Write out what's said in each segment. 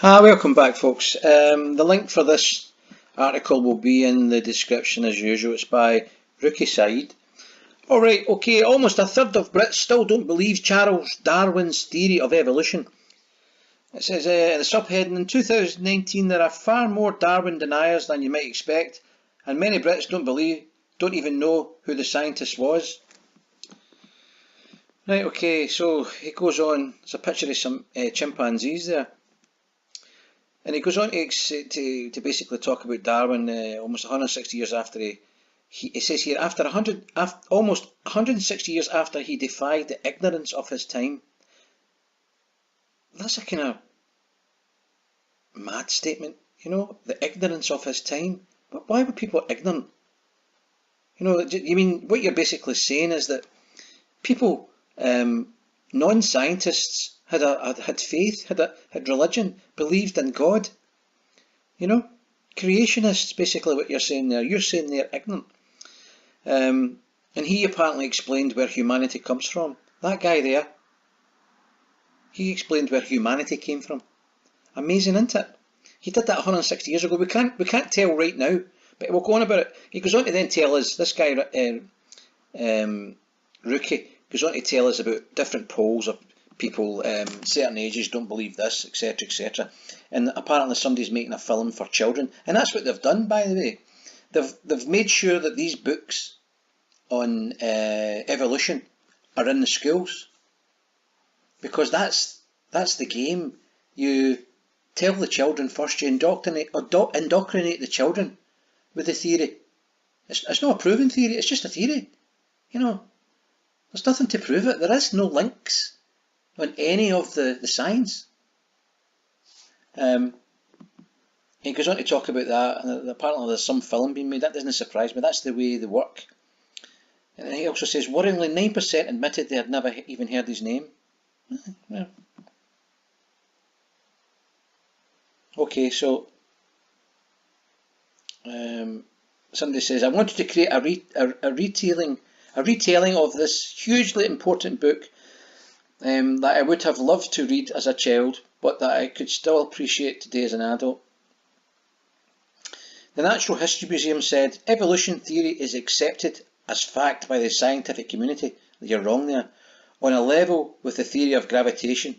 Welcome back, folks. The link for this article will be in the description as usual. It's by Rookie Said. Alright, okay, almost a third of Brits still don't believe Charles Darwin's theory of evolution. It says in the subheading, in 2019 there are far more Darwin deniers than you might expect, and many Brits don't even know who the scientist was. Right, okay, so he goes on, there's a picture of some chimpanzees there. And he goes on to basically talk about Darwin almost 160 years after he says here, almost 160 years after he defied the ignorance of his time. That's a kind of mad statement, you know, the ignorance of his time. But why were people ignorant? You know, you mean what you're basically saying is that people, non-scientists, had faith, had religion, believed in God. You know, creationists, basically what you're saying there. You're saying they're ignorant. And he apparently explained where humanity comes from. That guy there, he explained where humanity came from. Amazing, isn't it? He did that 160 years ago. We can't tell right now, but we'll go on about it. He goes on to then tell us, this guy, Rookie, goes on to tell us about different polls of people, certain ages don't believe this, etc, etc. And apparently somebody's making a film for children, and that's what they've done, by the way. They've made sure that these books on evolution are in the schools, because that's the game. You tell the children first, you indoctrinate the children with the theory. It's not a proven theory, it's just a theory. You know, there's nothing to prove it. There is no links on any of the science. He goes on to talk about that, and apparently there's some film being made. That doesn't surprise me, that's the way they work. And he also says, worryingly, 9% admitted they had never even heard his name. Yeah. Okay, so somebody says, I wanted to create a retelling of this hugely important book that I would have loved to read as a child, but that I could still appreciate today as an adult. The Natural History Museum said, evolution theory is accepted as fact by the scientific community. You're wrong there. On a level with the theory of gravitation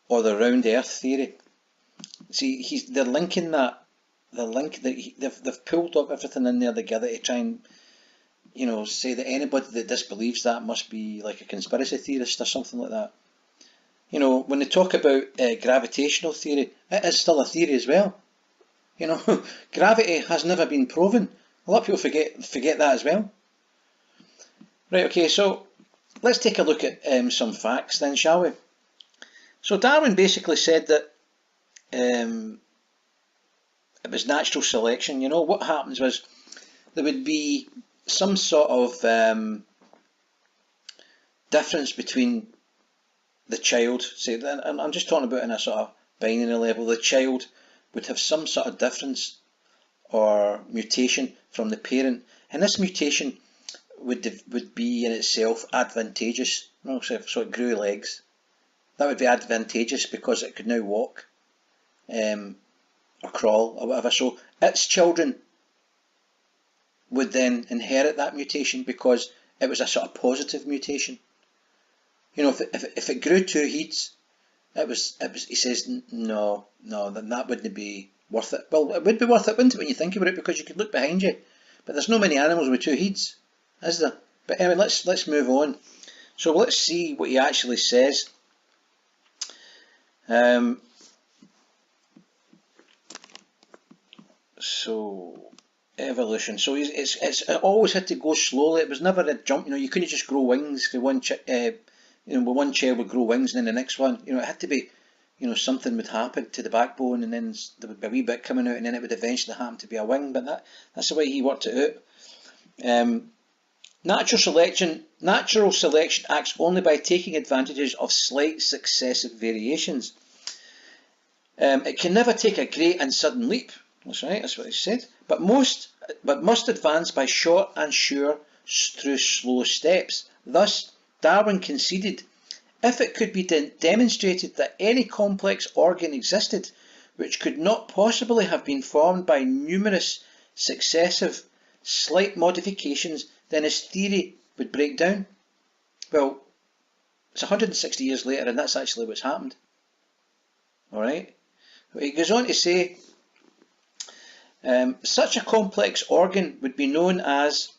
or the round earth theory. See, they're linking that. They've pulled up everything in there together to try and, you know, say that anybody that disbelieves that must be like a conspiracy theorist or something like that. You know, when they talk about gravitational theory, it is still a theory as well. You know, gravity has never been proven. A lot of people forget that as well. Right, okay, so let's take a look at some facts then, shall we? So Darwin basically said that it was natural selection. You know, what happens was there would be some sort of difference between the child. Say, I'm just talking about in a sort of binary level. The child would have some sort of difference or mutation from the parent, and this mutation would be in itself advantageous. You know, so it grew legs. That would be advantageous because it could now walk, or crawl, or whatever. So its children would then inherit that mutation because it was a sort of positive mutation. You know, if it grew two heads, it was. He says, no, then that wouldn't be worth it. Well, it would be worth it, wouldn't it, when you think about it, because you could look behind you. But there's no many animals with two heads, is there? But anyway, let's move on. So let's see what he actually says. So evolution. So it always had to go slowly. It was never a jump. You know, you couldn't just grow wings for one. One child would grow wings and then the next one. You know, it had to be. You know, something would happen to the backbone, and then there would be a wee bit coming out, and then it would eventually happen to be a wing. But that's the way he worked it out. Natural selection acts only by taking advantages of slight successive variations. It can never take a great and sudden leap. That's right, that's what he said. But must advance by short and sure through slow steps. Thus, Darwin conceded If it could be demonstrated that any complex organ existed which could not possibly have been formed by numerous successive slight modifications, then his theory would break down. Well, it's 160 years later, and that's actually what's happened. Alright? He goes on to say, such a complex organ would be known as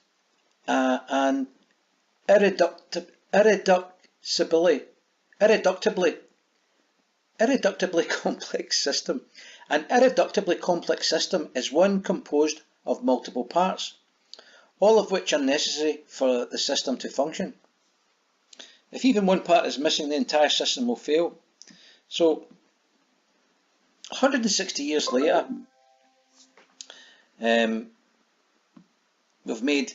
an irreducibly complex system. An irreducibly complex system is one composed of multiple parts, all of which are necessary for the system to function. If even one part is missing, the entire system will fail. So, 160 years later, we've made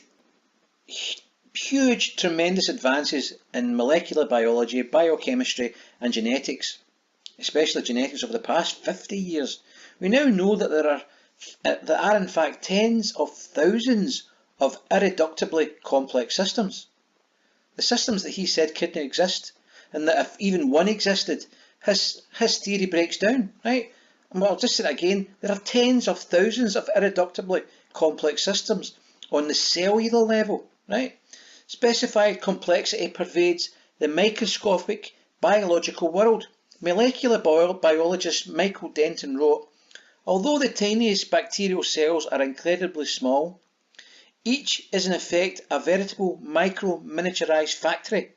huge, tremendous advances in molecular biology, biochemistry and genetics, especially genetics over the past 50 years. We now know that there are in fact tens of thousands of irreducibly complex systems. The systems that he said couldn't exist, and that if even one existed, his theory breaks down, right? And I'll just say that again, there are tens of thousands of irreducibly complex systems on the cellular level, right? Specified complexity pervades the microscopic biological world. Molecular biologist Michael Denton wrote, although the tiniest bacterial cells are incredibly small, each is in effect a veritable micro-miniaturized factory,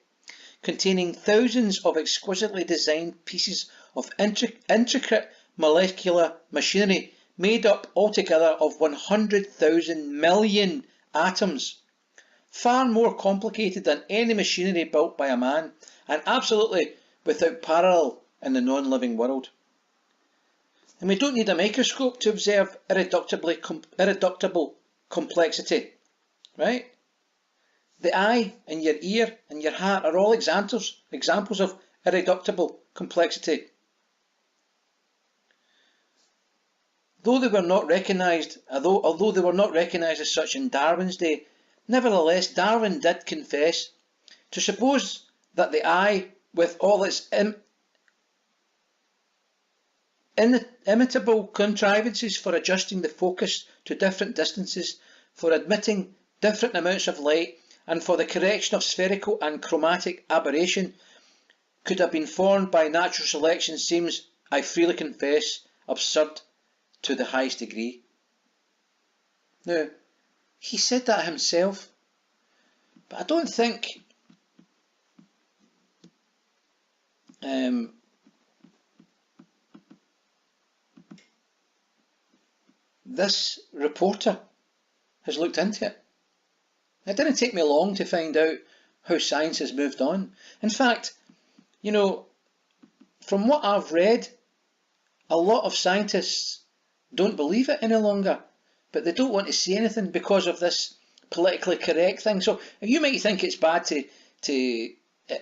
containing thousands of exquisitely designed pieces of intricate molecular machinery made up altogether of 100,000 million atoms, far more complicated than any machinery built by a man, and absolutely without parallel in the non-living world. And we don't need a microscope to observe irreducible complexity, right? The eye and your ear and your heart are all examples of irreducible complexity. Although they were not recognised as such in Darwin's day, nevertheless Darwin did confess to suppose that the eye, with all its inimitable contrivances for adjusting the focus to different distances, for admitting different amounts of light, and for the correction of spherical and chromatic aberration, could have been formed by natural selection, seems, I freely confess, absurd to the highest degree. Now, he said that himself, but I don't think this reporter has looked into it. It didn't take me long to find out how science has moved on. In fact, you know, from what I've read, a lot of scientists don't believe it any longer, but they don't want to say anything because of this politically correct thing. So you might think it's bad to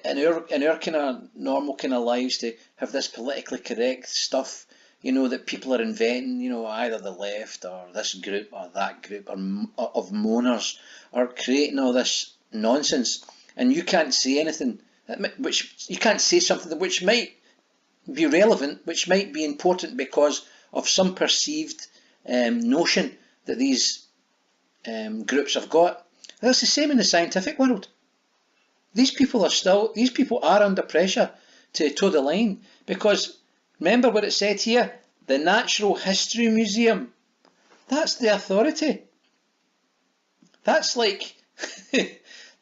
in our kind of normal kind of lives to have this politically correct stuff, you know, that people are inventing, you know, either the left or this group or that group or of moaners are creating all this nonsense, and you can't say anything which you can't say something which might be relevant, which might be important because of some perceived notion that these groups have got. That's the same in the scientific world. These people are under pressure to toe the line, because remember what it said here, the Natural History Museum, that's the authority. That's like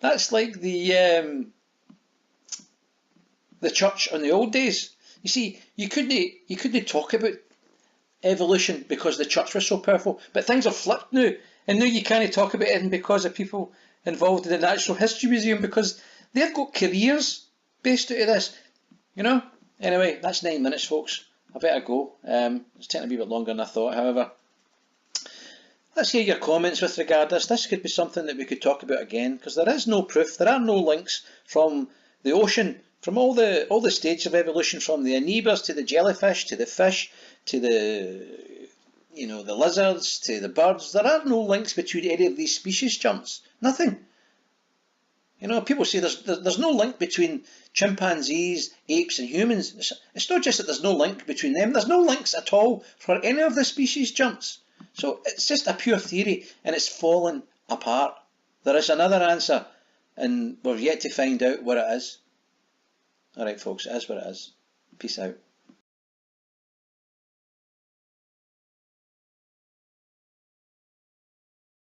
that's like the church in the old days. You see, you couldn't talk about evolution because the church was so powerful, but things are flipped now, and now you can't talk about it because of people involved in the Natural History Museum, because they've got careers based out of this, you know. Anyway, that's 9 minutes, folks. I better go. It's taking a wee bit longer than I thought, however. Let's hear your comments with regard to this. This could be something that we could talk about again, because there is no proof, there are no links from the ocean, from all the stages of evolution, from the amoebas to the jellyfish to the fish to the lizards to the birds. There are no links between any of these species jumps. Nothing. You know, people say there's no link between chimpanzees, apes and humans. It's not just that there's no link between them, there's no links at all for any of the species jumps. So it's just a pure theory and it's fallen apart. There is another answer and we've yet to find out what it is. Alright folks, it is what it is. Peace out.